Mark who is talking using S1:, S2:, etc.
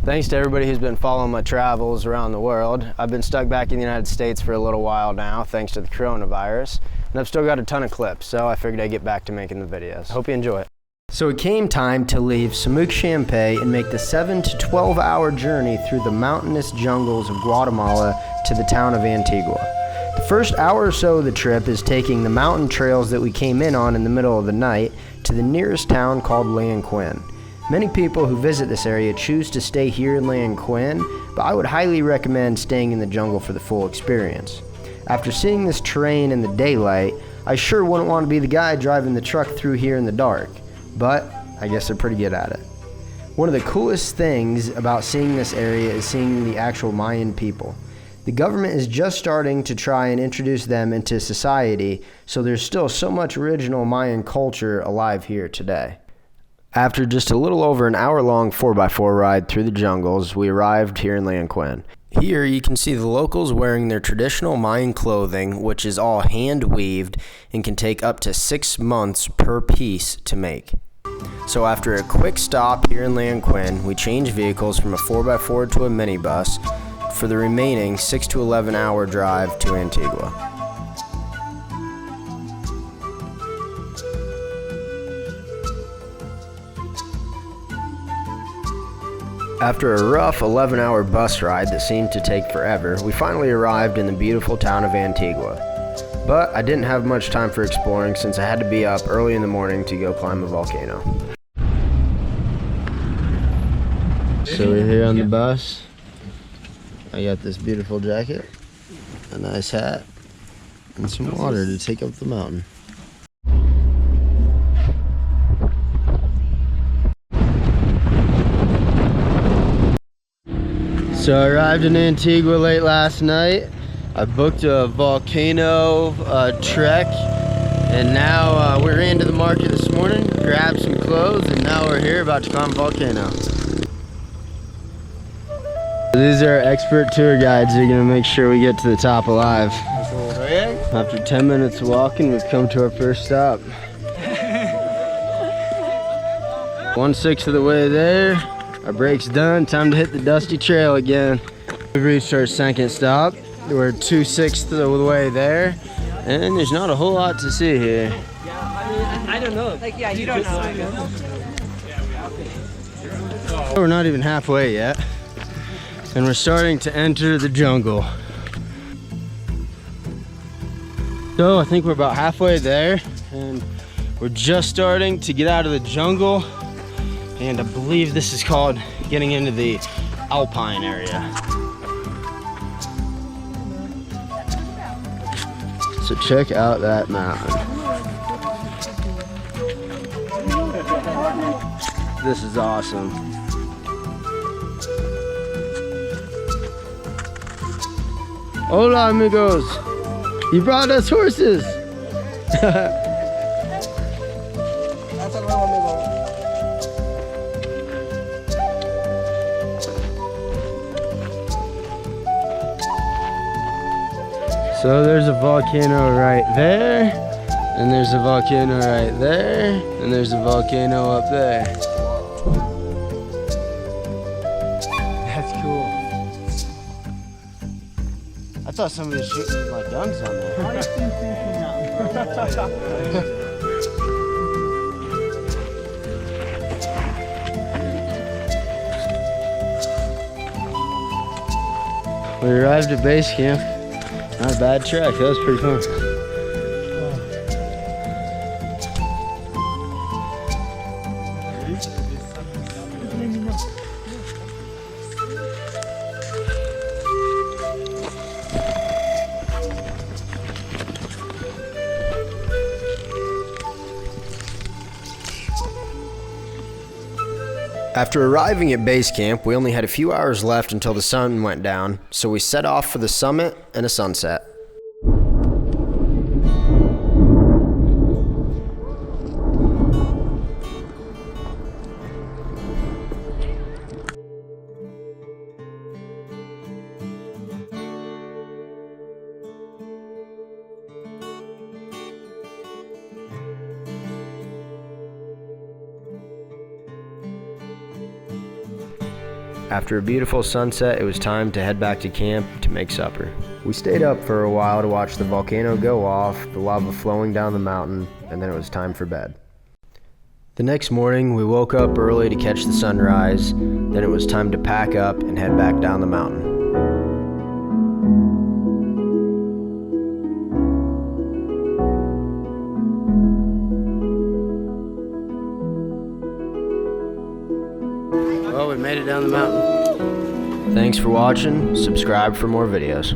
S1: Thanks to everybody who's been following my travels around the world. I've been stuck back in the United States for a little while now, thanks to the coronavirus. And I've still got a ton of clips, so I figured I'd get back to making the videos. Hope you enjoy it. So it came time to leave Semuc Champey and make the 7 to 12 hour journey through the mountainous jungles of Guatemala to the town of Antigua. The first hour or so of the trip is taking the mountain trails that we came in on in the middle of the night to the nearest town called Lanquin. Many people who visit this area choose to stay here in Lanquin, but I would highly recommend staying in the jungle for the full experience. After seeing this terrain in the daylight, I sure wouldn't want to be the guy driving the truck through here in the dark, but I guess they're pretty good at it. One of the coolest things about seeing this area is seeing the actual Mayan people. The government is just starting to try and introduce them into society, so there's still so much original Mayan culture alive here today. After just a little over an hour-long 4x4 ride through the jungles, we arrived here in Lanquin. Here you can see the locals wearing their traditional Mayan clothing, which is all hand-weaved and can take up to 6 months per piece to make. So after a quick stop here in Lanquin, we changed vehicles from a 4x4 to a minibus for the remaining 6 to 11 hour drive to Antigua. After a rough 11-hour bus ride that seemed to take forever, we finally arrived in the beautiful town of Antigua. But I didn't have much time for exploring since I had to be up early in the morning to go climb a volcano. So we're here on the bus. I got this beautiful jacket, a nice hat, and some water to take up the mountain. So I arrived in Antigua late last night. I booked a volcano trek, and now we ran to the market this morning, grabbed some clothes, and now we're here about to climb a volcano. These are our expert tour guides. They're gonna make sure we get to the top alive. After 10 minutes of walking, we've come to our first stop. 1/6 of the way there. Our break's done, time to hit the dusty trail again. We've reached our second stop. We're 2/6 of the way there, and there's not a whole lot to see here.
S2: I don't know. You don't know.
S1: We're not even halfway yet, and we're starting to enter the jungle. So I think we're about halfway there, and we're just starting to get out of the jungle. And I believe this is called getting into the alpine area. So check out that mountain. This is awesome. Hola amigos, you brought us horses. So there's a volcano right there, and there's a volcano right there, and there's a volcano up there. That's cool. I thought somebody was shooting like guns on there. We arrived at base camp. Not a bad trek, that was pretty fun. After arriving at base camp, we only had a few hours left until the sun went down, so we set off for the summit and a sunset. After a beautiful sunset, it was time to head back to camp to make supper. We stayed up for a while to watch the volcano go off, the lava flowing down the mountain, and then it was time for bed. The next morning, we woke up early to catch the sunrise, then it was time to pack up and head back down the mountain. Well, we made it down the mountain. Thanks for watching. Subscribe for more videos.